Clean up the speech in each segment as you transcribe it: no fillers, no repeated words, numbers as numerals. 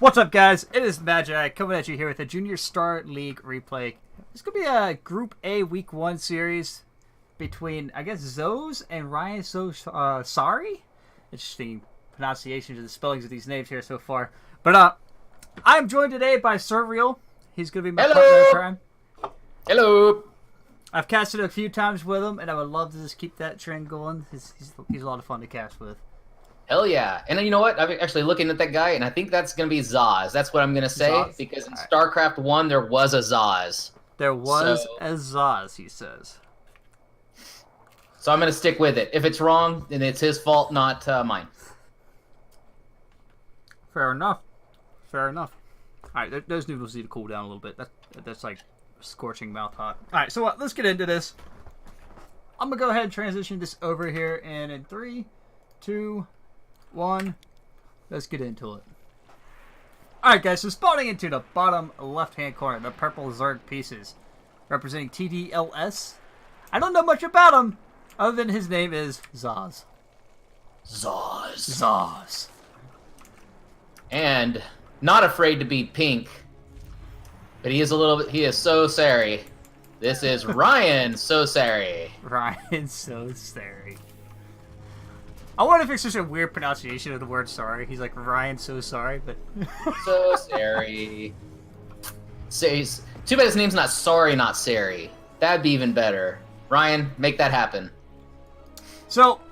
What's up, guys? It is Magi coming at you here with a Junior Star League replay. It's going to be a Group A Week 1 series between, I guess, ZzozZ and RyanSoSarry. Interesting pronunciations of the spellings of these names here so far. But I'm joined today by Surreal. He's going to be my partner in crime. Hello. I've casted a few times with him, and I would love to just keep that trend going. He's a lot of fun to cast with. Hell yeah. And you know what? I'm actually looking at that guy, and I think that's going to be ZzozZ. That's what I'm going to say, ZzozZ? because in StarCraft 1, there was a ZzozZ. There was a ZzozZ, he says. So I'm going to stick with it. If it's wrong, then it's his fault, not mine. Fair enough. Fair enough. All right, those noodles need to cool down a little bit. That's like scorching mouth hot. All right, so let's get into this. I'm going to go ahead and transition this over here, and in 3, 2, 1, let's get into it. Alright guys, so spawning into the bottom left-hand corner, the purple Zerg pieces, representing TDLS. I don't know much about him, other than his name is ZzozZ. ZzozZ. And not afraid to be pink, but he is ZzozSarry. This is RyanSoSarry. RyanSoSarry. I wonder if it's just a weird pronunciation of the word sorry. He's like, Ryan, so sorry, but... So Sarry. Too bad his name's not Sorry, not Sari. That'd be even better. Ryan, make that happen. So,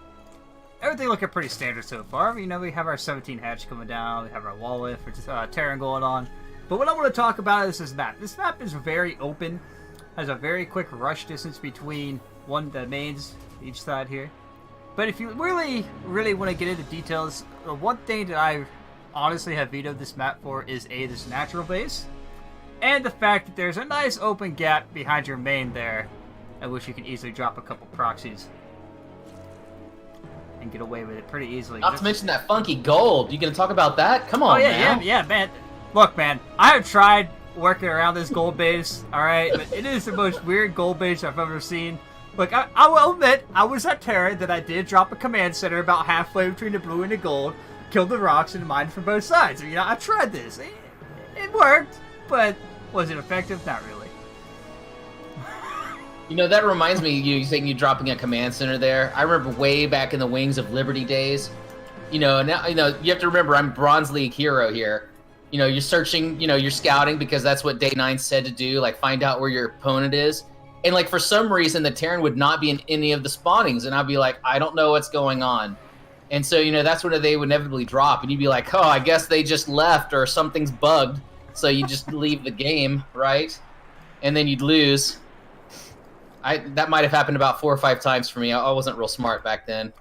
everything looking pretty standard so far. You know, we have our 17 hatch coming down. We have our wall lift, which is Terran going on. But what I want to talk about is this map. This map is very open. Has a very quick rush distance between the mains, each side here. But if you really, really want to get into details, the one thing that I honestly have vetoed this map for is this natural base. And the fact that there's a nice open gap behind your main there, at which you can easily drop a couple proxies. And get away with it pretty easily. Not to mention that funky gold. You gonna talk about that? Come on, man. Yeah, man. Look, man, I have tried working around this gold base, alright? But it is the most weird gold base I've ever seen. Look, I will admit, I was at Terra that I did drop a command center about halfway between the blue and the gold, killed the rocks and mined from both sides. You know, I tried this. It worked, but was it effective? Not really. You know, that reminds me, you saying you dropping a command center there. I remember way back in the Wings of Liberty days. You know, now, you have to remember, I'm Bronze League hero here. You know, you're searching, you're scouting because that's what Day 9 said to do, like find out where your opponent is. And, like, for some reason, the Terran would not be in any of the spawnings. And I'd be like, I don't know what's going on. And so, that's when they would inevitably drop. And you'd be like, oh, I guess they just left or something's bugged. So you just leave the game, right? And then you'd lose. That might have happened about 4 or 5 times for me. I wasn't real smart back then.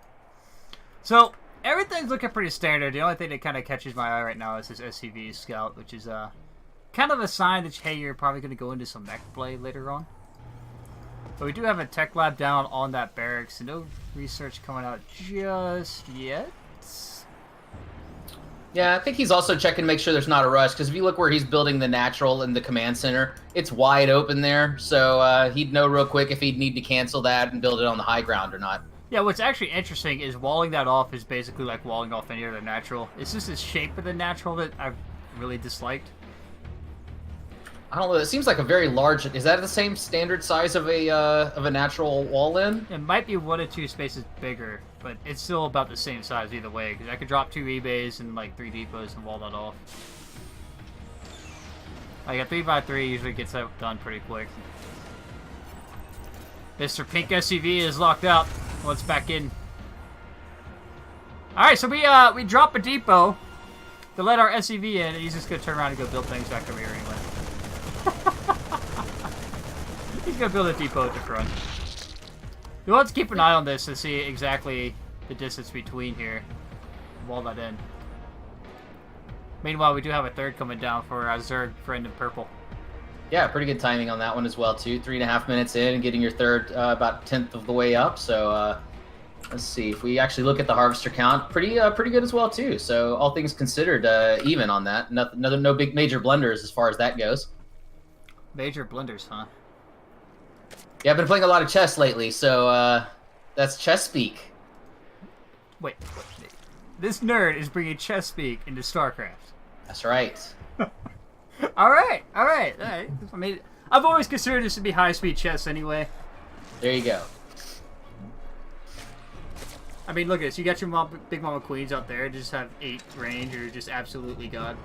So, everything's looking pretty standard. The only thing that kind of catches my eye right now is this SCV Scout, which is kind of a sign that, hey, you're probably going to go into some mech play later on. But we do have a tech lab down on that barracks, so no research coming out just yet. Yeah, I think he's also checking to make sure there's not a rush, because if you look where he's building the natural in the command center, it's wide open there, so he'd know real quick if he'd need to cancel that and build it on the high ground or not. Yeah, what's actually interesting is walling that off is basically like walling off any other natural. It's just the shape of the natural that I've really disliked. I don't know. It seems like a very large. Is that the same standard size of a natural wall in? It might be 1 or 2 spaces bigger, but it's still about the same size either way. Because I could drop 2 eBays and like 3 depots and wall that off. Like a 3x3 usually gets that done pretty quick. Mr. Pink SUV is locked out. Let's back in. All right, so we drop a depot to let our SUV in, and he's just gonna turn around and go build things back over here anyway. He's gonna build a depot at the front. We'll have to keep an eye on this to see exactly the distance between here. Wall that in. Meanwhile, we do have a third coming down for our Zerg friend in purple. Yeah, pretty good timing on that one as well too. 3.5 minutes in and getting your third about 1/10 of the way up. So let's see if we actually look at the harvester count. Pretty good as well too. So all things considered, even on that. No big major blunders as far as that goes. Major blunders, huh? Yeah, I've been playing a lot of chess lately, so that's chess speak. Wait. This nerd is bringing chess speak into StarCraft. That's right. All right. I mean, I've always considered this to be high-speed chess anyway. There you go. I mean, look at this. You got your Big Mama Queens out there. Just have 8 range, or just absolutely god.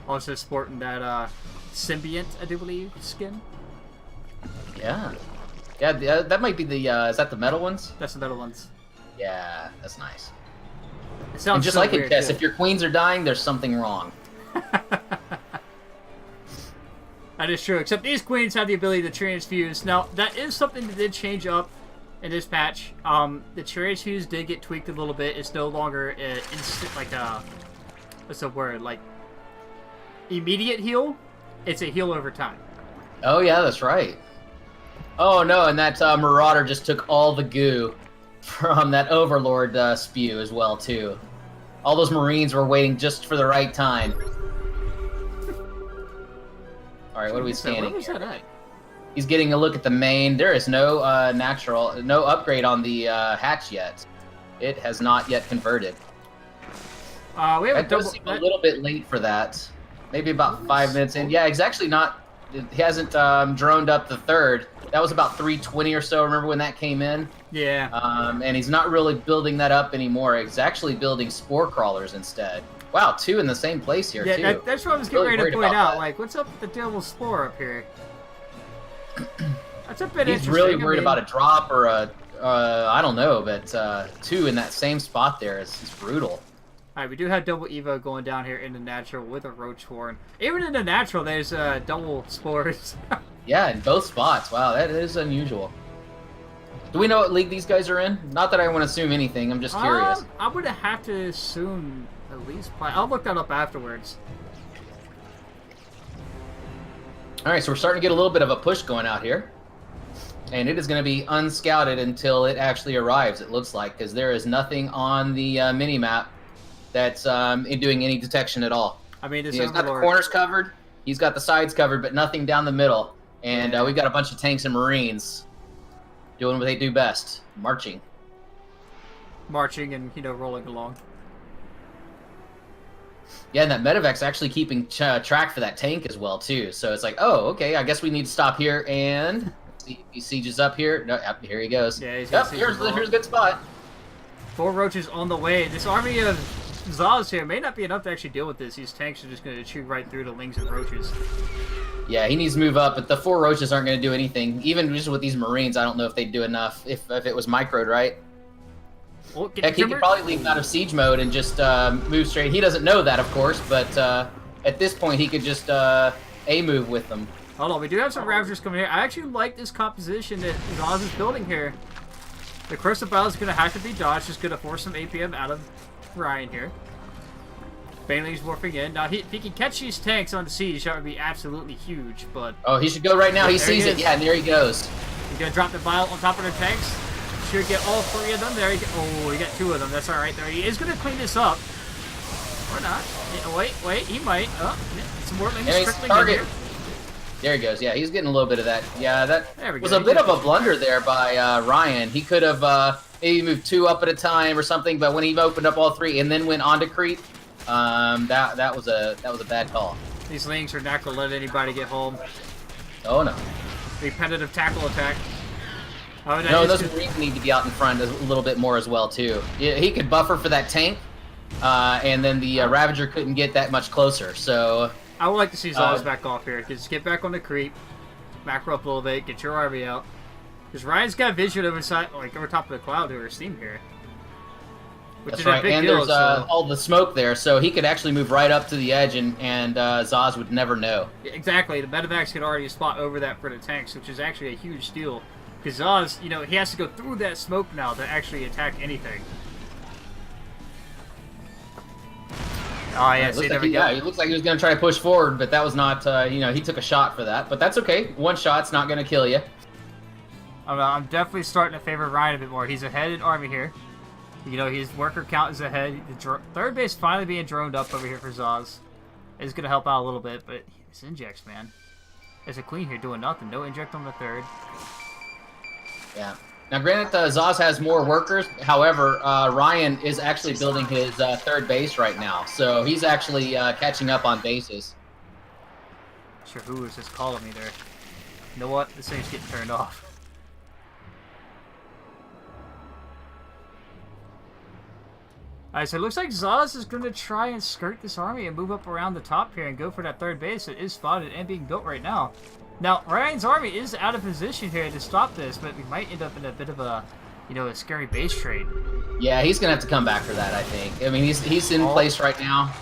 Also sporting that symbiont, I do believe, skin. Yeah. Yeah, that might be the, is that the metal ones? That's the metal ones. Yeah, that's nice. It sounds And just so like in weird, chess, too. if your queens are dying, there's something wrong. That is true, except these queens have the ability to transfuse. Now, that is something that did change up in this patch. The transfuse did get tweaked a little bit. It's no longer instant, like what's the word? Like, immediate heal. It's a heal over time. Oh, yeah, that's right. Oh, no, and that Marauder just took all the goo from that Overlord spew as well, too. All those Marines were waiting just for the right time. All right, what are we scanning Where was here? that at? He's getting a look at the main. There is no no upgrade on the hatch yet. It has not yet converted. We have a That double. does seem a little bit late for that. Maybe about 5 minutes in. Yeah, he's actually not. He hasn't droned up the third. That was about 320 or so. Remember when that came in? Yeah. And he's not really building that up anymore. He's actually building spore crawlers instead. Wow, 2 in the same place here, Yeah, too. that's what I was getting Really ready to worried point about out. that. Like, what's up with the Devil Spore up here? That's a bit He's interesting. really I worried mean, about a drop or a, I don't know, but 2 in that same spot there is brutal. Alright, we do have double Evo going down here in the natural with a Roach Horn. Even in the natural, there's double spores. Yeah, in both spots. Wow, that is unusual. Do we know what league these guys are in? Not that I want to assume anything. I'm just curious. I would have to assume at least. I'll look that up afterwards. All right, so we're starting to get a little bit of a push going out here. And it is going to be unscouted until it actually arrives, it looks like, because there is nothing on the mini-map that's doing any detection at all. I mean, this He's got the Overlord. corners covered, he's got the sides covered, but nothing down the middle. And Yeah. we've got a bunch of tanks and Marines doing what they do best, marching. Marching and, rolling along. Yeah, and that medevac's actually keeping track for that tank as well, too. So it's like, oh, okay, I guess we need to stop here and... Let's see if he sieges up here. No, yep, here he goes. Yeah, he's Yep, gonna here's siege a good spot. 4 roaches on the way. This army of ZzozZ here may not be enough to actually deal with this. These tanks are just going to chew right through the lings and roaches. Yeah, he needs to move up, but the 4 roaches aren't going to do anything. Even just with these Marines, I don't know if they'd do enough if it was microed, right? Well, get Heck, he could probably leave out of siege mode and just move straight. He doesn't know that, of course, but at this point, he could just A-move with them. Hold on, we do have some Ravagers coming here. I actually like this composition that ZzozZ is building here. The Crucible is going to have to be dodged. Just going to force some APM out of Ryan here. Baneling's morphing in. Now, if he can catch these tanks on the siege, that would be absolutely huge, but... Oh, he should go right now. He There sees he it. is. Yeah, and there he goes. He's going to drop the vial on top of the tanks. Should get all 3 of them. There he go. Oh, he got 2 of them. That's alright. There he is going to clean this up. Or not. Yeah, wait. He might. Oh, yeah, some more lings Yeah, he's trickling in target. here. There he goes. Yeah, he's getting a little bit of that. Yeah, that There we was go. a bit of a blunder there by Ryan. He could have maybe moved 2 up at a time or something, but when he opened up all 3 and then went on to creep, that was a bad call. These lings are not going to let anybody get home. Oh no. Repetitive tackle attack. Oh, that No, is those good. Marines need to be out in front a little bit more as well too. Yeah, he could buffer for that tank, and then the Ravager couldn't get that much closer. So I would like to see ZzozZ back off here. Just get back on the creep, macro up a little bit, get your army out. Because Ryan's got vision over top of the cloud to her steam here. Which that's is a right. big And deal, there's so... all the smoke there, so he could actually move right up to the edge, and ZzozZ would never know. Exactly, the medevacs can already spot over that for the tanks, which is actually a huge deal. Because ZzozZ, he has to go through that smoke now to actually attack anything. Oh, yeah, see, there we go. Yeah, he looks like he was going to try to push forward, but that was not, he took a shot for that. But that's okay. 1 shot's not going to kill you. I'm definitely starting to favor Ryan a bit more. He's ahead in army here. His worker count is ahead. The third base finally being droned up over here for ZzozZ. It's going to help out a little bit, but it's injects, man. There's a queen here doing nothing. No inject on the third. Yeah. Now, granted, ZzozZ has more workers. However, Ryan is actually building his third base right now, so he's actually catching up on bases. Sure, who was just calling me there? You know what? This thing's getting turned off. Alright, so it looks like ZzozZ is going to try and skirt this army and move up around the top here and go for that third base. It is spotted and being built right now. Now, Ryan's army is out of position here to stop this, but we might end up in a bit of a, you know, a scary base trade. Yeah, he's going to have to come back for that, I think. I mean, he's in place right now.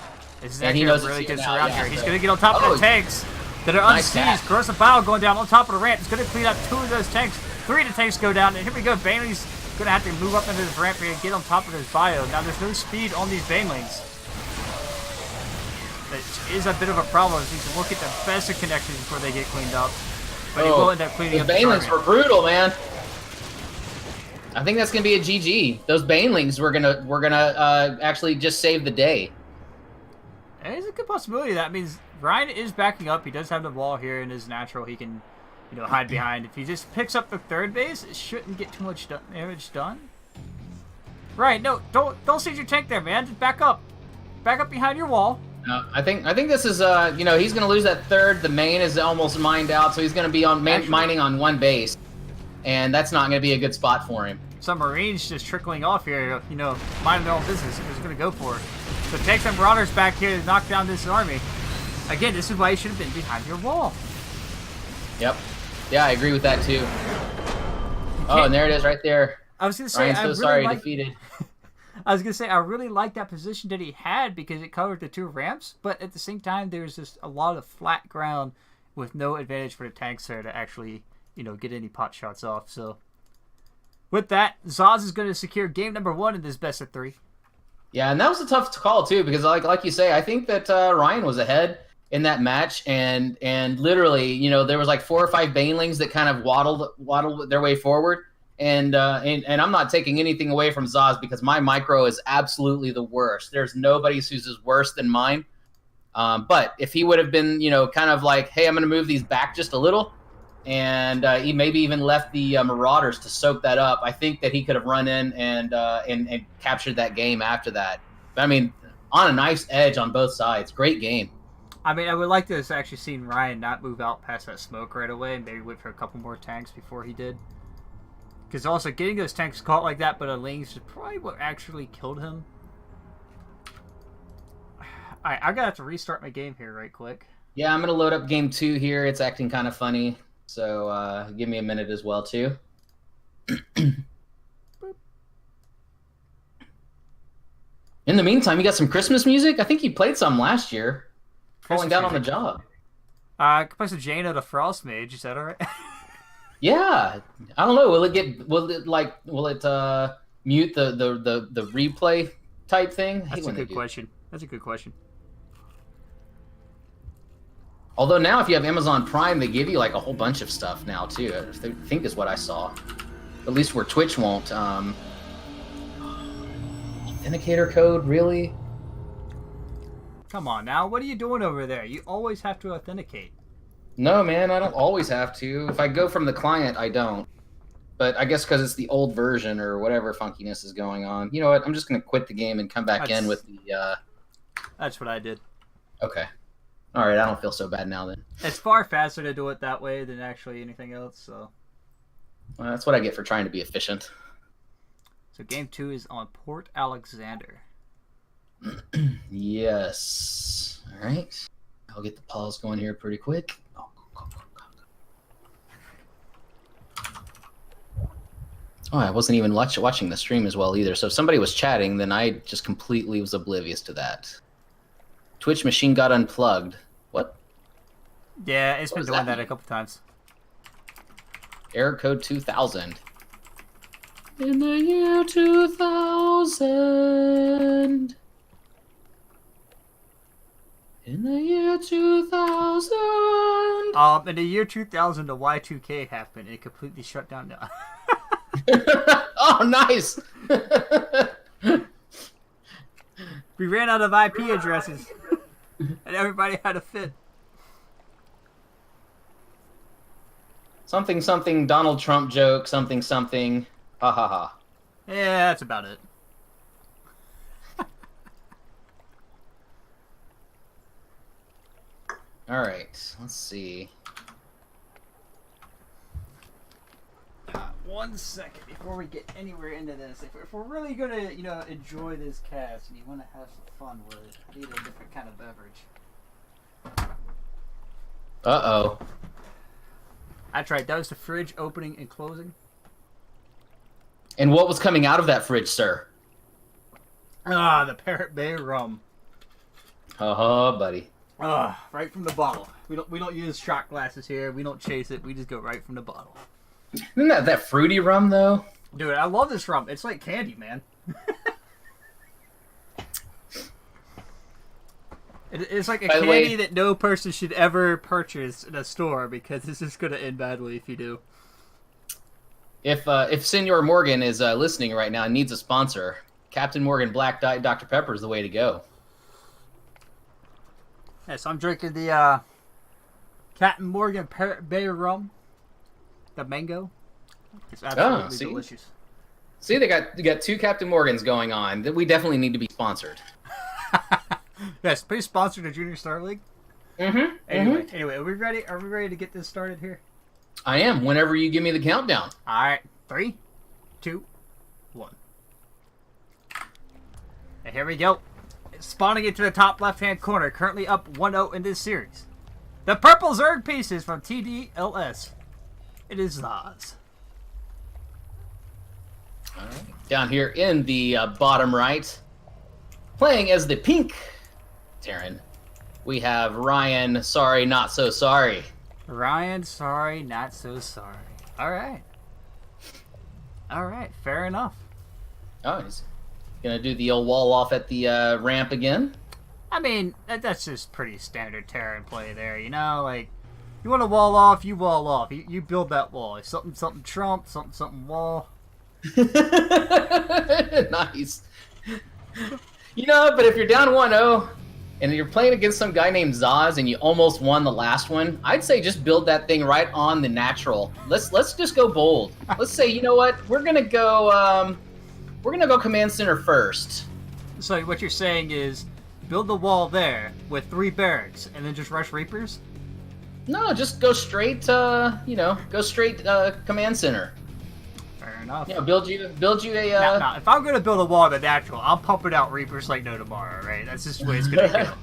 This is actually a really good surround here. He's going to get on top of the tanks that are nice unseized. Corrosive Bile going down on top of the ramp. He's going to clean up 2 of those tanks. 3 of the tanks go down, and here we go. Baneling's going to have to move up into this ramp here and get on top of his bio. Now, there's no speed on these Banelings. That is a bit of a problem. He needs to look at the best of connections before they get cleaned up. But he will end up cleaning up the Banelings were brutal, man. I think that's gonna be a GG. Those Banelings were gonna actually just save the day. There's a good possibility. That means Ryan is backing up. He does have the wall here in his natural. He can, you know, hide behind. If he just picks up the third base, it shouldn't get too much damage done. Right? No, don't seize your tank there, man. Just back up. Back up behind your wall. I think this is you know, he's gonna lose that third. The main is almost mined out, so he's gonna be on mining on one base, and that's not gonna be a good spot for him. Some Marines just trickling off here, you know, minding their own business. He's gonna go for it. So take some Marauders back here to knock down this army. Again, this is why you should have been behind your wall. Yep. Yeah, I agree with that too. Oh, and there it is, right there. I was gonna say, RyanSoSarry defeated. I was going to say, I really like that position that he had because it covered the 2 ramps, but at the same time, there's just a lot of flat ground with no advantage for the tanks there to actually, you know, get any pot shots off. So, with that, ZzozZ is going to secure game number 1 in this best of 3. Yeah, and that was a tough call, too, because like you say, I think that Ryan was ahead in that match, and literally, you know, there was like 4 or 5 Banelings that kind of waddled their way forward. And I'm not taking anything away from ZzozZ because my micro is absolutely the worst. There's nobody whose is worse than mine. But if he would have been, you know, kind of like, hey, I'm going to move these back just a little, and he maybe even left the Marauders to soak that up, I think that he could have run in and captured that game after that. But, I mean, on a nice edge on both sides. Great game. I mean, I would like to have actually seen Ryan not move out past that smoke right away and maybe wait for a couple more tanks before he did. Because also, getting those tanks caught like that, but a Lings is probably what actually killed him. Alright, I'm gonna have to restart my game here right quick. Yeah, I'm gonna load up game 2 here. It's acting kind of funny, so give me a minute as well, too. In the meantime, you got some Christmas music? I think you played some last year. Falling down on the job. I can play some Jaina the Frost Mage, is that alright? Yeah, I don't know. Will it mute the replay type thing? That's a good question. That's a good question. Although now, if you have Amazon Prime, they give you like a whole bunch of stuff now too. I think is what I saw. At least where Twitch won't. Authenticator code, really? Come on now, what are you doing over there? You always have to authenticate. No, man, I don't always have to. If I go from the client, I don't. But I guess because it's the old version or whatever funkiness is going on. You know what? I'm just going to quit the game and come back in with the... That's what I did. Okay. All right, I don't feel so bad now then. It's far faster to do it that way than actually anything else, so... Well, that's what I get for trying to be efficient. So game 2 is on Port Alexander. Yes. All right. I'll get the pause going here pretty quick. Oh, I wasn't even watching the stream as well either. So if somebody was chatting, then I just completely was oblivious to that. Twitch machine got unplugged. What? Yeah, it's been doing that a couple times. Error code 2000. In the year 2000. In the year 2000. In the year 2000, the Y2K happened. It completely shut down now. Oh, nice! We ran out of IP addresses, and everybody had a fit. Something, something, Donald Trump joke, something, something. Ha ha ha. Yeah, that's about it. All right, let's see. 1 second before we get anywhere into this. If we're really gonna, enjoy this cast and you want to have some fun with it, I need a different kind of beverage. Uh-oh. That's right. That was the fridge opening and closing. And what was coming out of that fridge, sir? Ah, the Parrot Bay rum. Uh-huh, buddy. Right from the bottle. We don't use shot glasses here. We don't chase it. We just go right from the bottle. Isn't that fruity rum, though? Dude, I love this rum. It's like candy, man. It's like a By the candy way, that no person should ever purchase in a store because this is going to end badly if you do. If Senor Morgan is listening right now and needs a sponsor, Captain Morgan Black Diet Dr. Pepper is the way to go. Yes, I'm drinking the Captain Morgan Parrot Bay rum. The mango. It's absolutely delicious. See, you got 2 Captain Morgans going on. We definitely need to be sponsored. Yes, please sponsor the Junior Star League. Mm-hmm. Anyway, are we ready? Are we ready to get this started here? I am. Whenever you give me the countdown. All right, 3, 2, 1. And here we go. Spawning into the top left-hand corner, currently up 1-0 in this series. The purple Zerg pieces from TDLS. It is ZzozZ. All right. Down here in the bottom right, playing as the pink Terran, we have Ryan. Sorry, not so sorry. Ryan, sorry, not so sorry. All right. All right, fair enough. Oh, he's gonna do the old wall off at the ramp again. I mean, that's just pretty standard Terran play there, like, you want to wall off, you wall off. You build that wall. It's something trump, something wall. Nice. But if you're down 1-0 and you're playing against some guy named ZzozZ and you almost won the last one, I'd say just build that thing right on the natural. Let's just go bold. Let's say, you know what? We're gonna go command center first. So what you're saying is build the wall there with 3 barracks and then just rush Reapers? No, just go straight command center. Fair enough. Yeah, build you a. Now, if I'm gonna build a wall the natural, I'm pumping out Reapers like no tomorrow, right? That's just the way it's gonna go.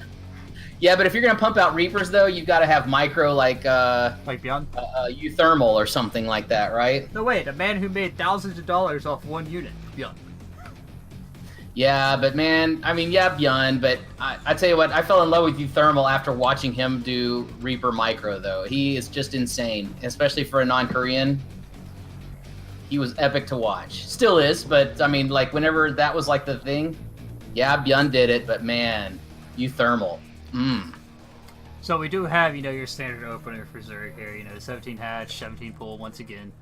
Yeah, but if you're gonna pump out Reapers though, you've got to have micro like Beyond? Euthermal or something like that, right? No, wait, a man who made thousands of dollars off 1 unit. Beyond. Yeah, but man, I mean, yeah, Bjorn, but I tell you what, I fell in love with Euthermal after watching him do Reaper Micro, though. He is just insane, especially for a non-Korean. He was epic to watch. Still is, but I mean, like, whenever that was like the thing, yeah, Bjorn did it, but man, Euthermal. So we do have, your standard opener for Zerg here, 17 hatch, 17 pull once again.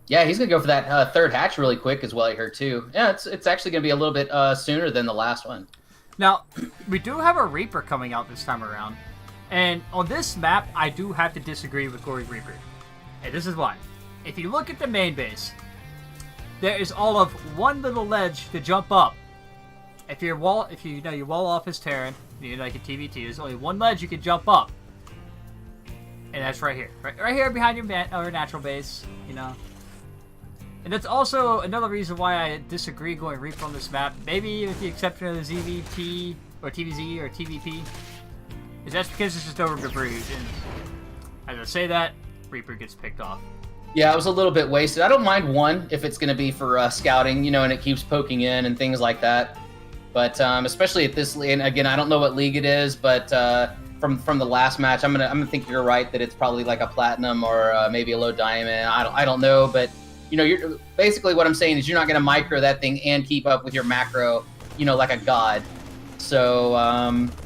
Yeah, he's going to go for that 3rd hatch really quick as well, I heard, too. Yeah, it's actually going to be a little bit sooner than the last one. Now, we do have a Reaper coming out this time around. And on this map, I do have to disagree with Gory Reaper. And this is why. If you look at the main base, there is all of one little ledge to jump up. If you wall off his Terran, like a TVT, there's only one ledge you can jump up. And that's right here. Right here behind your natural base, And that's also another reason why I disagree going Reaper on this map. Maybe with the exception of the ZVP, or TVZ, or TVP. Is that's because it's just over debris. And as I say that, Reaper gets picked off. Yeah, it was a little bit wasted. I don't mind 1 if it's going to be for scouting, and it keeps poking in and things like that. But especially at this, and again, I don't know what league it is, but from the last match, I'm gonna think you're right that it's probably like a platinum or maybe a low diamond. I don't know, but you're basically what I'm saying is you're not gonna micro that thing and keep up with your macro, like a god. So,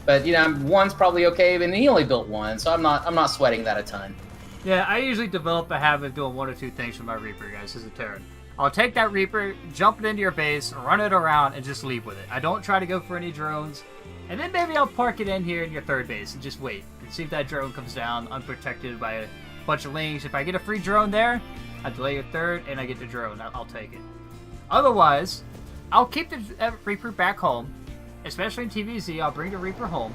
but 1's probably okay, and he only built 1, so I'm not sweating that a ton. Yeah, I usually develop a habit of doing 1 or 2 things with my Reaper, guys, as a Terran. I'll take that Reaper, jump it into your base, run it around, and just leave with it. I don't try to go for any drones. And then maybe I'll park it in here in your 3rd base and just wait. And see if that drone comes down unprotected by a bunch of lings. If I get a free drone there, I delay your third, and I get the drone. I'll take it. Otherwise, I'll keep the Reaper back home, especially in TVZ. I'll bring the Reaper home.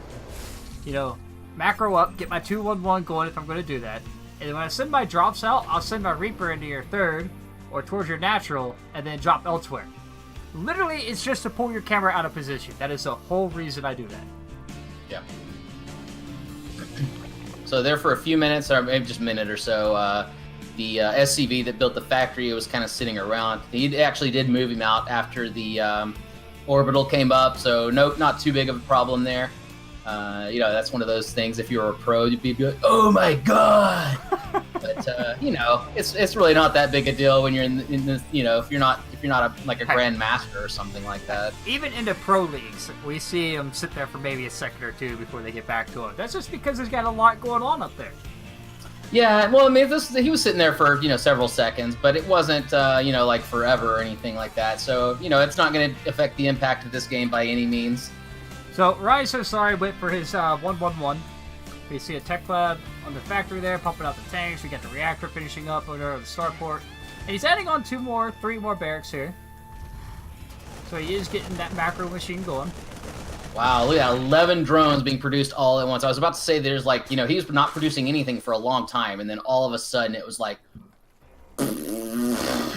You know, macro up, get my 2-1-1 going if I'm going to do that. And then when I send my drops out, I'll send my Reaper into your third or towards your natural, and then drop elsewhere. Literally, it's just to pull your camera out of position. That is the whole reason I do that. Yeah. So there for a few minutes, or maybe just a minute or so, the SCV that built the factory was kind of sitting around. He actually did move him out after the orbital came up, so nope, not too big of a problem there. You know, that's one of those things. If you were a pro, you'd be like, "Oh my god!" But you know, it's really not that big a deal when you're in this. You know, if you're not like a grandmaster or something like that. Even in the pro leagues, we see them sit there for maybe a second or two before they get back to him. That's just because there's got a lot going on up there. Yeah, well, I mean, he was sitting there for, you know, several seconds, but it wasn't, you know, like forever or anything like that. So, you know, it's not going to affect the impact of this game by any means. So, RyanSoSarry went for his 1-1-1. We see a tech lab on the factory there, pumping out the tanks. We got the reactor finishing up over the starport. And he's adding on 3 more barracks here. So he is getting that macro machine going. Wow, look at 11 drones being produced all at once. I was about to say there's like, you know, he was not producing anything for a long time, and then all of a sudden it was like...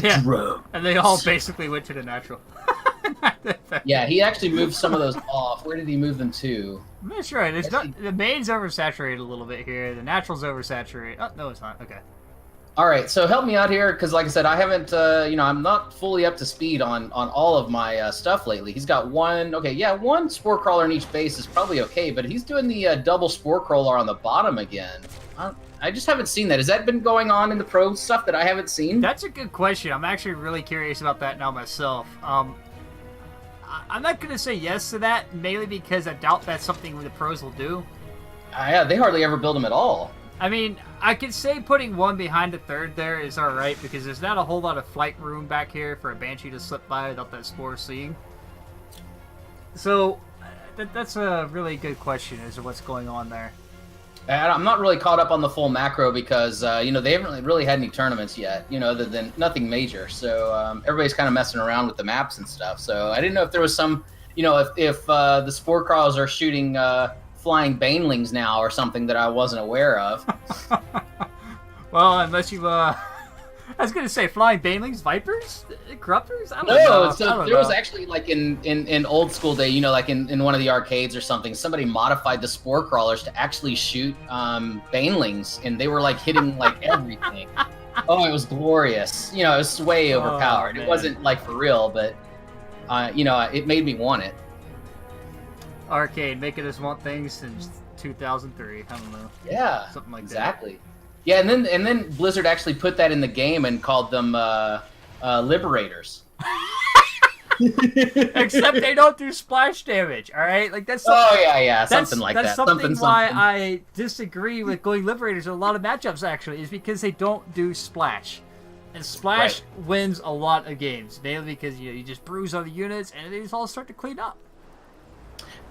Yeah, drones. And they all basically went to the natural. Yeah, he actually moved some of those off. Where did he move them to? I'm not sure. The main's oversaturated a little bit here. The natural's oversaturated. Oh, no, it's not. Okay. All right, so help me out here, because like I said, I haven't, you know, I'm not fully up to speed on all of my stuff lately. He's got one spore crawler in each base is probably okay, but he's doing the double spore crawler on the bottom again. I just haven't seen that. Has that been going on in the pro stuff that I haven't seen? That's a good question. I'm actually really curious about that now myself. I'm not going to say yes to that, mainly because I doubt that's something the pros will do. Yeah, they hardly ever build them at all. I mean, I could say putting one behind the third there is alright, because there's not a whole lot of flight room back here for a Banshee to slip by without that spore seeing. So, that's a really good question as to what's going on there. And I'm not really caught up on the full macro because, you know, they haven't really had any tournaments yet, you know, other than nothing major. So everybody's kind of messing around with the maps and stuff. So I didn't know if there was some, you know, if the spore crawlers are shooting flying banelings now or something that I wasn't aware of. Well, unless you, I was going to say flying banelings, vipers, corruptors? I don't know. No, so there was actually like in old school day, you know, like in one of the arcades or something, somebody modified the spore crawlers to actually shoot banelings, and they were like hitting like everything. Oh, it was glorious. You know, it was way overpowered. It wasn't like for real, but you know, it made me want it. Arcade making us want things since 2003. I don't know. Yeah, something like exactly. That. Yeah, and then Blizzard actually put that in the game and called them Liberators. Except they don't do splash damage. All right, like that's. Something like that. That's something why I disagree with going Liberators in a lot of matchups. Actually, is because they don't do splash, and splash wins a lot of games. Mainly because you just bruise other units and they just all start to clean up.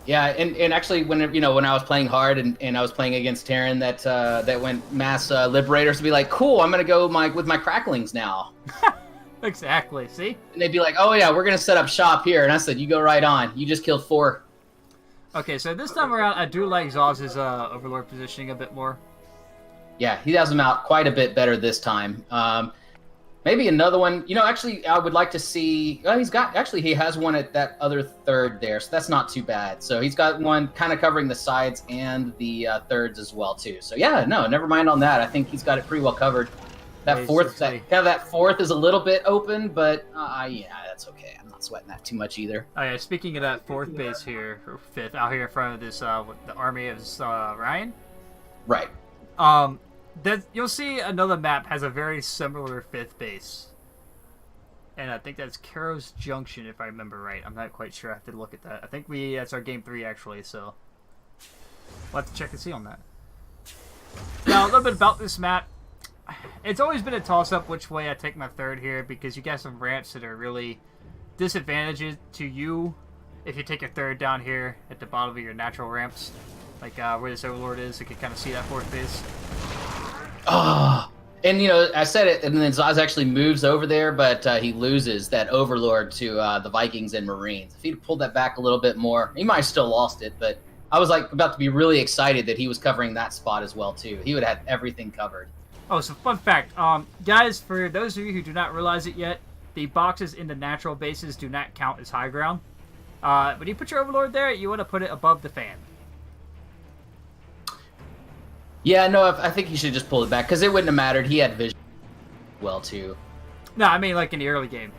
Yeah, and actually, when I was playing hard and I was playing against Terran, that went mass Liberators to be like, cool, I'm gonna go with my cracklings now. Exactly. See? And they'd be like, oh yeah, we're gonna set up shop here, and I said, you go right on. You just killed 4. Okay, so this time around, I do like ZzozZ's Overlord positioning a bit more. Yeah, he has them out quite a bit better this time. Maybe another one. You know, actually, I would like to see. Well, he has one at that other third there, so that's not too bad. So he's got one kind of covering the sides and the thirds as well too. So yeah, no, never mind on that. I think he's got it pretty well covered. That fourth is a little bit open, but yeah, that's okay. I'm not sweating that too much either. Oh yeah, speaking of that fourth base here, or fifth, out here in front of this, the army of Ryan. Right. You'll see another map has a very similar fifth base. And I think that's Caro's Junction, if I remember right. I'm not quite sure. I have to look at that. I think that's our game 3, actually, so we'll have to check and see on that. Now, a little bit about this map. It's always been a toss-up which way I take my third here, because you got some ramps that are really disadvantages to you if you take your third down here at the bottom of your natural ramps. Like where this Overlord is, you can kind of see that fourth base. Oh, And, I said it, and then ZzozZ actually moves over there, but he loses that Overlord to the Vikings and Marines. If he'd pulled that back a little bit more, he might have still lost it, but I was about to be really excited that he was covering that spot as well, too. He would have had everything covered. Oh, so fun fact. Guys, for those of you who do not realize it yet, the boxes in the natural bases do not count as high ground. When you put your Overlord there, you want to put it above the fan. Yeah, no, I think he should just pull it back, because it wouldn't have mattered. He had vision well, too. No, I mean, like in the early game.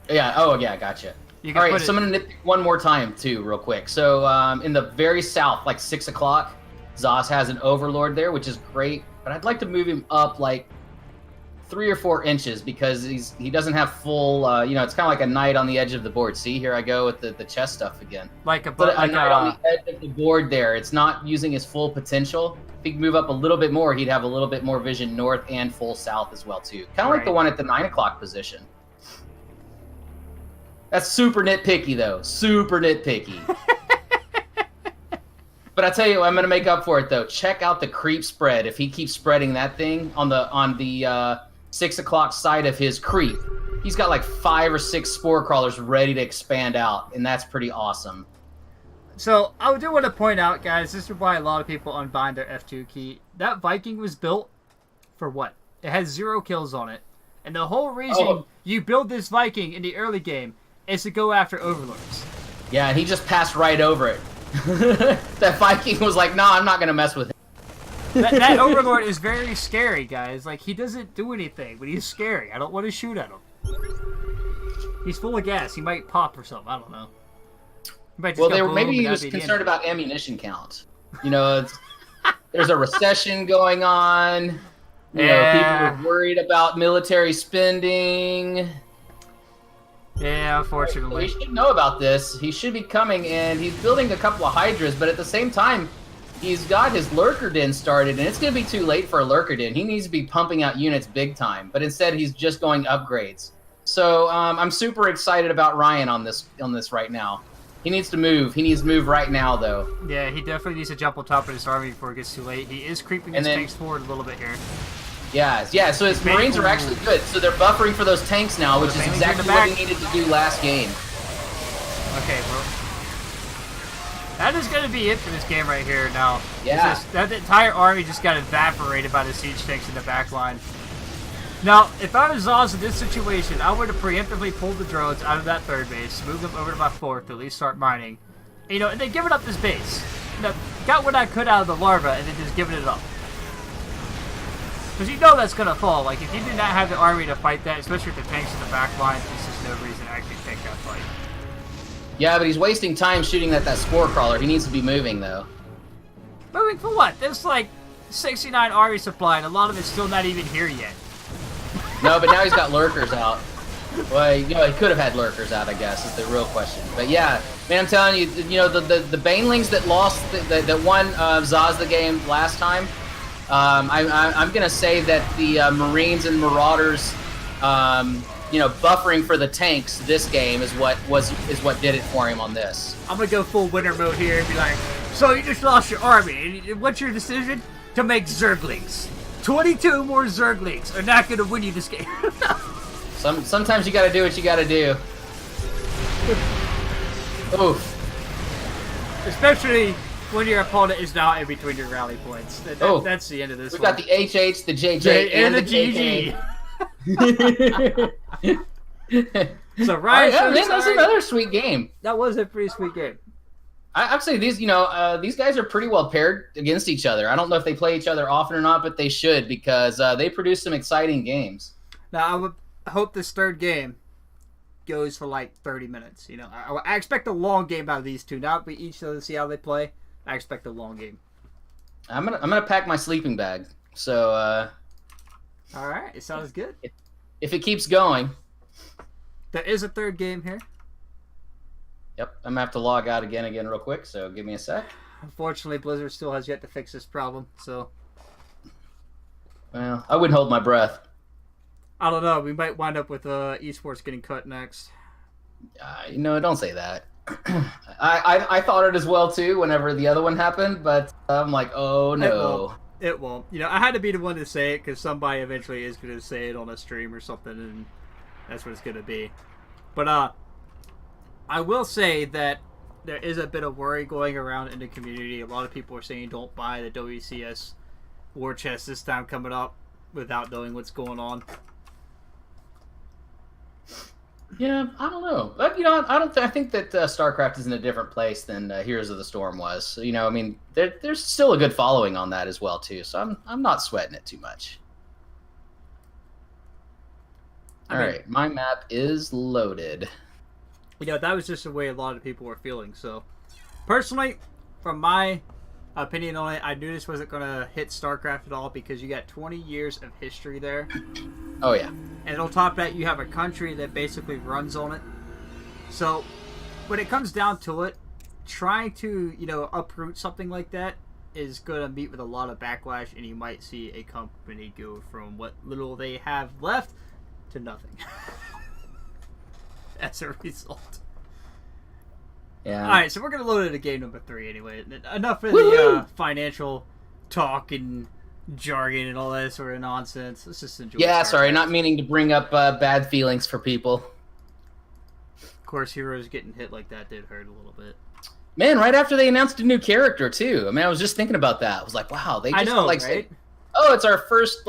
Yeah, oh, yeah, gotcha. All right, so I'm going to nitpick one more time, too, real quick. So, in the very south, like 6 o'clock, ZzozZ has an Overlord there, which is great, but I'd like to move him up, like, 3 or 4 inches, because he doesn't have full, it's kind of like a knight on the edge of the board. See, here I go with the chess stuff again. Like a knight on the edge of the board there. It's not using his full potential. If he could move up a little bit more, he'd have a little bit more vision north and full south as well, too. Kind of like the one at the 9 o'clock position. That's super nitpicky, though. Super nitpicky. But I tell you what, I'm going to make up for it, though. Check out the creep spread. If he keeps spreading that thing on the 6 o'clock side of his creep, he's got like 5 or 6 spore crawlers ready to expand out, and that's pretty awesome. So, I do want to point out, guys, this is why a lot of people unbind their F2 key. That Viking was built for what? It has 0 kills on it. And the whole reason you build this Viking in the early game is to go after Overlords. Yeah, and he just passed right over it. That Viking was like, nah, I'm not going to mess with him. That Overlord is very scary, guys. Like, he doesn't do anything, but he's scary. I don't want to shoot at him. He's full of gas. He might pop or something. I don't know. Well, maybe he was concerned about ammunition count. There's a recession going on. People are worried about military spending. Yeah, unfortunately. He should know about this. He should be coming, and he's building a couple of Hydras, but at the same time, he's got his Lurker Den started, and it's going to be too late for a Lurker Den. He needs to be pumping out units big time, but instead he's just going upgrades. So I'm super excited about Ryan on this right now. He needs to move. He needs to move right now, though. Yeah, he definitely needs to jump on top of his army before it gets too late. He is creeping his tanks forward a little bit here. Yeah, so his Marines are actually good. So they're buffering for those tanks now, which is exactly what he needed to do last game. Okay, bro. That is going to be it for this game right here now. Yeah. That entire army just got evaporated by the siege tanks in the back line. Now, if I was ZzozZ in this situation, I would have preemptively pulled the drones out of that 3rd base, moved them over to my 4th to at least start mining. And then given up this base. Got what I could out of the larva and then just given it up. Because that's going to fall. Like, if you do not have the army to fight that, especially with the tanks in the back line, there's just no reason to actually take that fight. Yeah, but he's wasting time shooting at that spore crawler. He needs to be moving, though. Moving for what? There's like 69 army supply, and a lot of it's still not even here yet. No, but now he's got lurkers out. Well, he could have had lurkers out, I guess, is the real question. But yeah, man, I'm telling you, the Banelings that lost, that won ZzozZ the game last time, I'm gonna say that the Marines and Marauders, buffering for the tanks this game is what did it for him on this. I'm gonna go full winter mode here and be like, so you just lost your army, and what's your decision? To make Zerglings. 22 more Zerglings are not gonna win you this game. Sometimes you gotta do what you gotta do. Oof. Especially when your opponent is now in between your rally points. That's the end of this. We've got the HH, the JJ, and the GG. So Ryan, that was another sweet game. That was a pretty sweet game. I'd say these guys are pretty well paired against each other. I don't know if they play each other often or not, but they should because they produce some exciting games. Now, I hope this 3rd game goes for like 30 minutes. I expect a long game out of these two. Now we each see how they play. I expect a long game. I'm gonna pack my sleeping bag. So. All right, it sounds good. If it keeps going. There is a 3rd game here. Yep, I'm gonna have to log out again real quick, so give me a sec. Unfortunately, Blizzard still has yet to fix this problem, so... Well, I wouldn't hold my breath. I don't know, we might wind up with esports getting cut next. Don't say that. I thought it as well, too, whenever the other one happened, but I'm like, oh, no. It won't. You know, I had to be the one to say it because somebody eventually is going to say it on a stream or something, and that's what it's going to be. But I will say that there is a bit of worry going around in the community. A lot of people are saying don't buy the WCS war chest this time coming up without knowing what's going on. Yeah, I don't know. But, you know, I think that StarCraft is in a different place than Heroes of the Storm was. So, you know, I mean, there's still a good following on that as well, too. So I'm not sweating it too much. All right, my map is loaded. You know, that was just the way a lot of people were feeling. So, personally, from my opinion on it, I knew this wasn't going to hit StarCraft at all because you got 20 years of history there. Oh, yeah. And on top of that, you have a country that basically runs on it. So, when it comes down to it, trying to, you know, uproot something like that is going to meet with a lot of backlash, and you might see a company go from what little they have left to nothing. As a result. Yeah. Alright, so we're going to load it to game number 3 anyway. Enough of the financial talk and jargon and all that sort of nonsense. Let's just enjoy. Yeah, sorry, not meaning to bring up bad feelings for people. Of course, Heroes getting hit like that did hurt a little bit. Man, right after they announced a new character too. I mean, I was just thinking about that. I was like, wow, they just right? said, oh, it's our first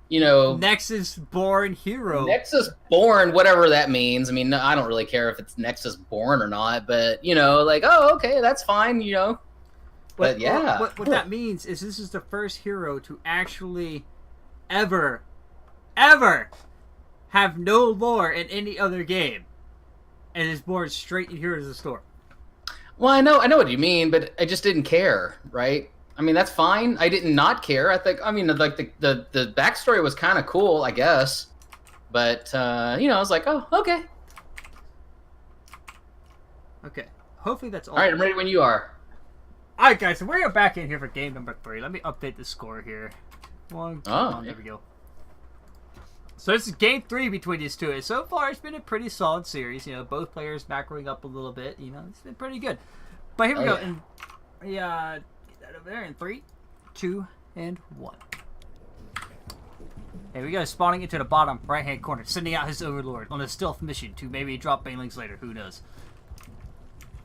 you know, Nexus born hero. Nexus born, whatever that means. I mean, I don't really care if it's Nexus born or not, but you know, like, oh, okay, that's fine, you know. But yeah, what that means is this is the first hero to actually ever have no lore in any other game, and is born straight in Heroes of the Storm. Well, I know what you mean, but I just didn't care, right? I mean, that's fine. I did not care. I mean, like the backstory was kind of cool, I guess. But you know, I was like, oh, okay. Okay. Hopefully that's all. All right, I'm ready when you are. All right, guys. So we're back in here for game number 3. Let me update the score here. There we go. So this is game 3 between these two. So far, it's been a pretty solid series. You know, both players macroing up a little bit. You know, it's been pretty good. But here we go. Yeah. And over there in 3, 2, and 1. Here we go, spawning into the bottom right-hand corner, sending out his overlord on a stealth mission to maybe drop banelings later. Who knows?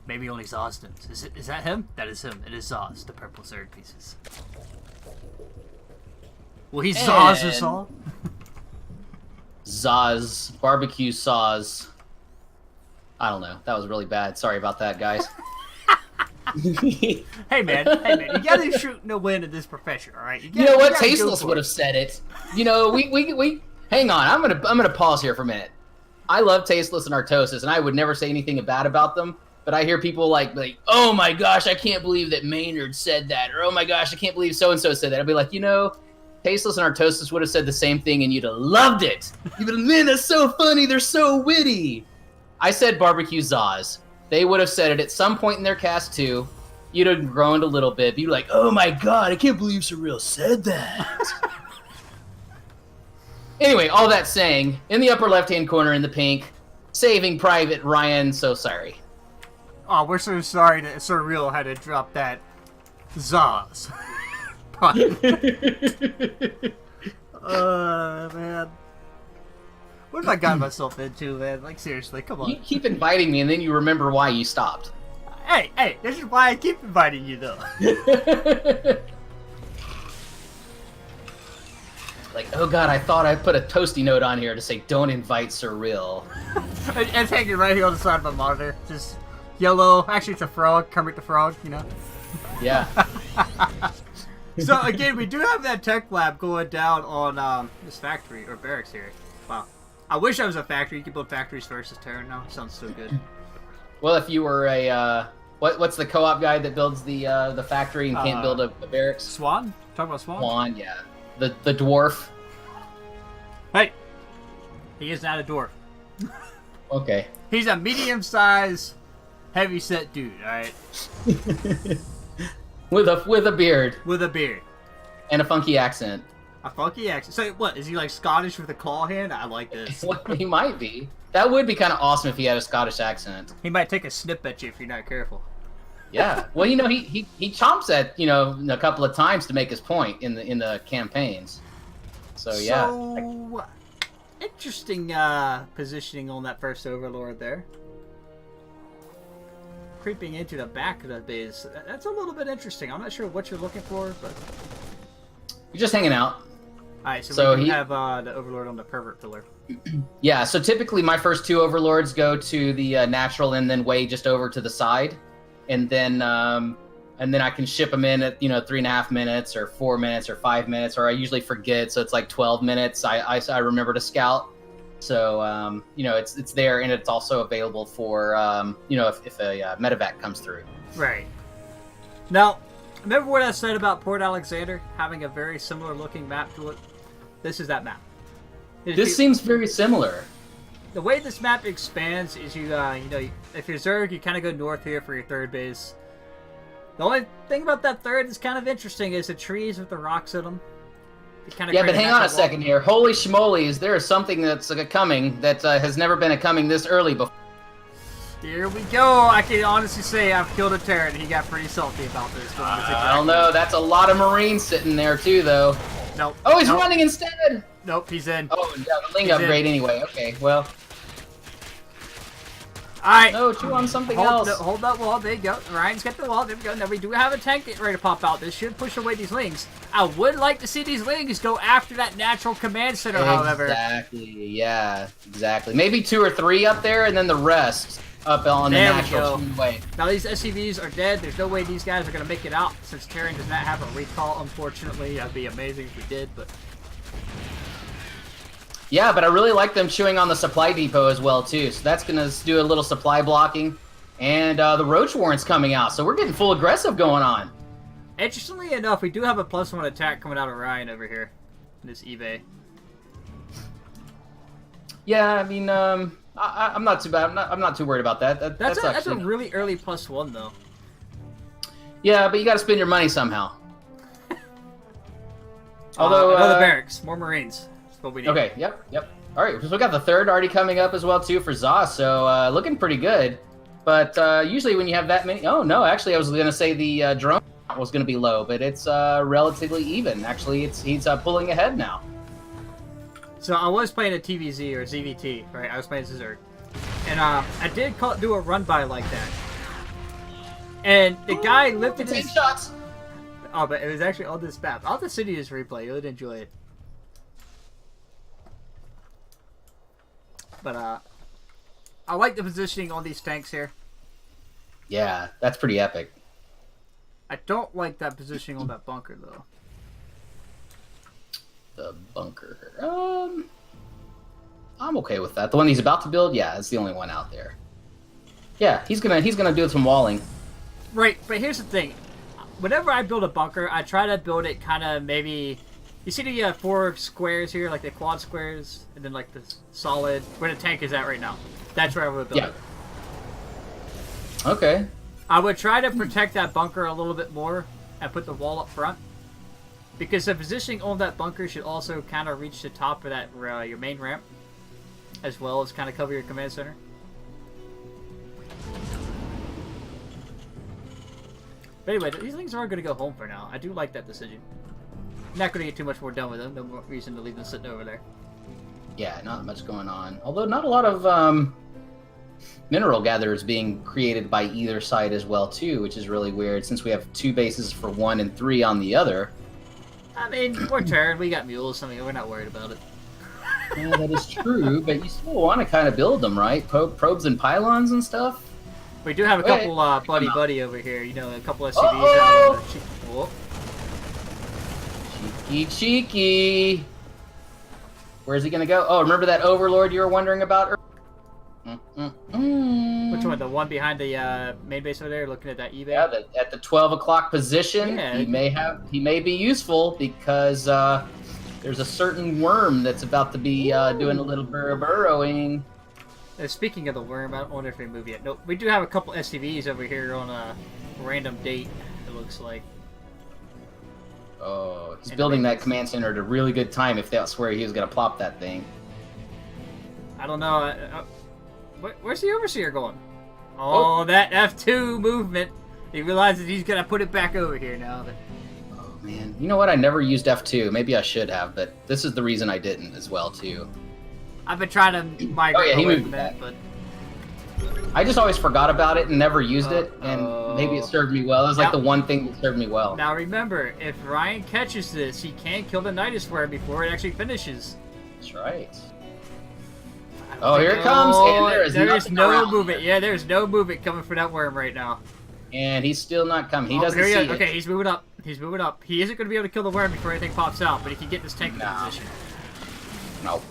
Maybe only ZzozZ does. Is that him? That is him. It is ZzozZ, the purple Zerg pieces. Will he ZzozZ us all? ZzozZ, barbecue sauce. I don't know. That was really bad. Sorry about that, guys. Hey man, you gotta shoot no win in this profession, all right? You know what? Tasteless would have said it. You know, we hang on. I'm gonna pause here for a minute. I love Tasteless and Artosis, and I would never say anything bad about them. But I hear people like, oh my gosh, I can't believe that Maynard said that, or oh my gosh, I can't believe so and so said that. I'd be like, you know, Tasteless and Artosis would have said the same thing, and you'd have loved it. You'd be like, man, that's so funny. They're so witty. I said barbecue ZzozZ. They would have said it at some point in their cast too. You'd have groaned a little bit. But you'd be like, oh my god, I can't believe Surreal said that. Anyway, all that saying, in the upper left-hand corner in the pink, Saving Private RyanSoSarry. Oh, we're so sorry that Surreal had to drop that ZzozZ. Man. What have I got myself into, man? Like, seriously, come on. You keep inviting me, and then you remember why you stopped. Hey, this is why I keep inviting you, though. Like, oh god, I thought I put a toasty note on here to say, don't invite Surreal. It's hanging right here on the side of my monitor. Just yellow. Actually, it's a frog. Kermit the Frog, you know? Yeah. So, again, we do have that tech lab going down on this factory, or barracks here. Wow. I wish I was a factory. You can build factories versus Terran now. Sounds so good. Well, if you were a, what's the co-op guy that builds the factory and can't build a barracks? Swan? Talk about Swan? Swan, yeah. The dwarf. Hey! He is not a dwarf. Okay. He's a medium-sized, heavy-set dude, alright? with a beard. With a beard. And a funky accent. A funky accent. So, what, is he like Scottish with a claw hand? I like this. Well, he might be. That would be kind of awesome if he had a Scottish accent. He might take a snip at you if you're not careful. Yeah. Well, you know, he chomps at, you know, a couple of times to make his point in the campaigns. So yeah. So interesting positioning on that first Overlord there. Creeping into the back of the base. That's a little bit interesting. I'm not sure what you're looking for, but You're just hanging out. Alright, So we he- have the Overlord on the pervert pillar. Yeah, so typically my first 2 overlords go to the natural and then way just over to the side, and then I can ship them in at, you know, 3.5 minutes or 4 minutes or 5 minutes, or I usually forget, so it's like 12 minutes. I remember to scout, so you know, it's there, and it's also available for you know, if a medevac comes through. Right. Now, remember what I said about Port Alexander having a very similar looking map to it? This is that map. This seems very similar. The way this map expands is you know, if you're Zerg, you kind of go north here for your third base. The only thing about that third that's kind of interesting is the trees with the rocks in them. Yeah, but hang on a second here. Holy schmolies, there is something that's coming that has never been coming this early before. Here we go. I can honestly say I've killed a Terran. He got pretty salty about this. I don't know. That's a lot of Marines sitting there too, though. Nope. Oh, he's nope. running instead. Nope, he's in. Oh, yeah, the Ling He's upgrade anyway. Okay, well. Alright. No, chew on something else. Hold that wall. There you go. Ryan's got the wall. There we go. Now we do have a tank getting ready to pop out. This should push away these Lings. I would like to see these Lings go after that natural command center, however. Exactly. Yeah, exactly. Maybe 2 or 3 up there, and then the rest up on the natural way. Now these SCVs are dead. There's no way these guys are going to make it out since Terran does not have a recall, unfortunately. That'd be amazing if we did, but... Yeah, but I really like them chewing on the supply depot as well, too. So that's going to do a little supply blocking. And the Roach Warrant's coming out, so we're getting full aggressive going on. Interestingly enough, we do have a +1 attack coming out of Ryan over here. In this eBay. Yeah, I mean, I'm not too bad. I'm not too worried about that. That's a really early +1, though. Yeah, but you got to spend your money somehow. Although another barracks, more Marines. That's what we need. Okay. Yep. All right. So we got the third already coming up as well too for ZzozZ. So looking pretty good. But usually when you have that many, oh no, actually I was gonna say the drone was gonna be low, but it's relatively even. Actually, he's pulling ahead now. So I was playing a TVZ or ZVT, right? I was playing ZzozZ, and I did do a run by like that, and the guy lifted his shots. Oh, but it was actually on this map. I'll have to send you this replay. You would enjoy it. But I like the positioning on these tanks here. Yeah, that's pretty epic. I don't like that positioning on that bunker though. The bunker. I'm okay with that. The one he's about to build, yeah, it's the only one out there. Yeah, he's gonna do some walling. Right, but here's the thing. Whenever I build a bunker, I try to build it kind of maybe. You see the 4 squares here, like the quad squares, and then like the solid where the tank is at right now. That's where I would build it. Okay. I would try to protect that bunker a little bit more and put the wall up front. Because the positioning on that bunker should also kind of reach the top of that your main ramp, as well as kind of cover your command center. But anyway, these things are going to go home for now. I do like that decision. Not going to get too much more done with them. No more reason to leave them sitting over there. Yeah, not much going on. Although not a lot of mineral gatherers being created by either side as well too, which is really weird since we have 2 bases for one and 3 on the other. I mean, we're Terran. We got mules. I mean, we're not worried about it. Yeah, that is true, but you still want to kind of build them, right? Probes and pylons and stuff. We do have a couple buddy over here. You know, a couple SCVs out on the cheek. Cheeky. Where's he gonna go? Oh, remember that Overlord you were wondering about? Which one? The one behind the main base over there, looking at that eBay? Yeah, at the 12 o'clock position. Yeah. He may be useful because there's a certain worm that's about to be doing a little burrowing. Speaking of the worm, I don't wonder if they move yet. Nope. We do have a couple SCVs over here on a random date, it looks like. Oh, he's building that command center at a really good time if that's where he was going to plop that thing. I don't know. Where's the Overseer going? Oh, that F2 movement. He realizes he's gonna put it back over here now. Oh man, you know what? I never used F2. Maybe I should have, but this is the reason I didn't as well too. I've been trying to migrate he away moved from that, but I just always forgot about it and never used it, and maybe it served me well. It was like the one thing that served me well. Now remember, if Ryan catches this, he can kill the Nidus Worm before it actually finishes. That's right. Oh, here it comes, and there is no movement. Yeah, there's no movement coming for that worm right now. And he's still not coming. He doesn't see it. Okay, he's moving up. He's moving up. He isn't going to be able to kill the worm before anything pops out, but he can get this tank into position. No.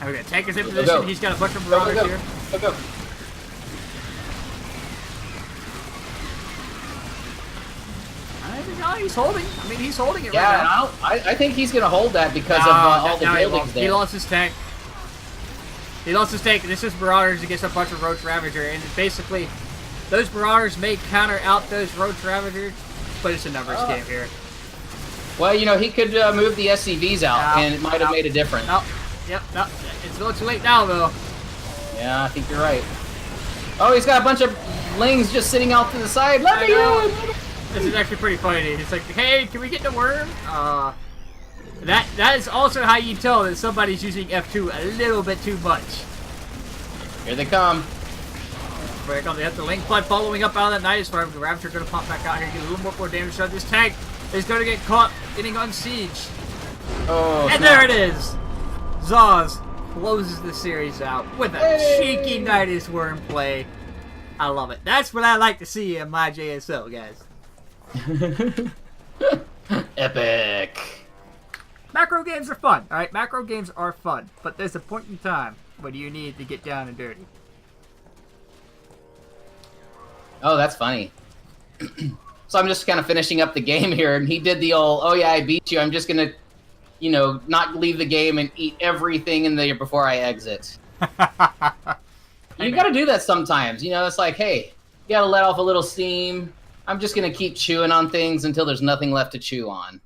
Okay, tank is in position. He's got a bunch of marauders here. Go. He's holding. I mean, he's holding it right now. I think he's going to hold that because of all the buildings there. He lost his tank. He lost his tank. This is Marauders against a bunch of Roach Ravager. And basically, those Marauders may counter out those Roach Ravagers, but it's a numbers game here. Well, you know, he could move the SCVs out, and it might have made a difference. No. Yep, no. It's a little too late now, though. Yeah, I think you're right. Oh, he's got a bunch of lings just sitting out to the side. Let me in! This is actually pretty funny. It's like, hey, can we get the worm? That is also how you tell that somebody's using F2 a little bit too much. Here they come. Here they come. They have the Link Flood following up out of that Nidus Worm. The Ravager are going to pop back out here and get a little more damage on this tank. Is going to get caught getting on siege. Oh, and there it is. ZzozZ closes the series out with a cheeky Nidus Worm play. I love it. That's what I like to see in my JSL, guys. Epic. Macro games are fun, alright? Macro games are fun, but there's a point in time when you need to get down and dirty. Oh, that's funny. So I'm just kind of finishing up the game here, and he did the old, oh yeah, I beat you. I'm just going to, you know, not leave the game and eat everything in there before I exit. You got to do that sometimes. You know, it's like, hey, you got to let off a little steam. I'm just going to keep chewing on things until there's nothing left to chew on.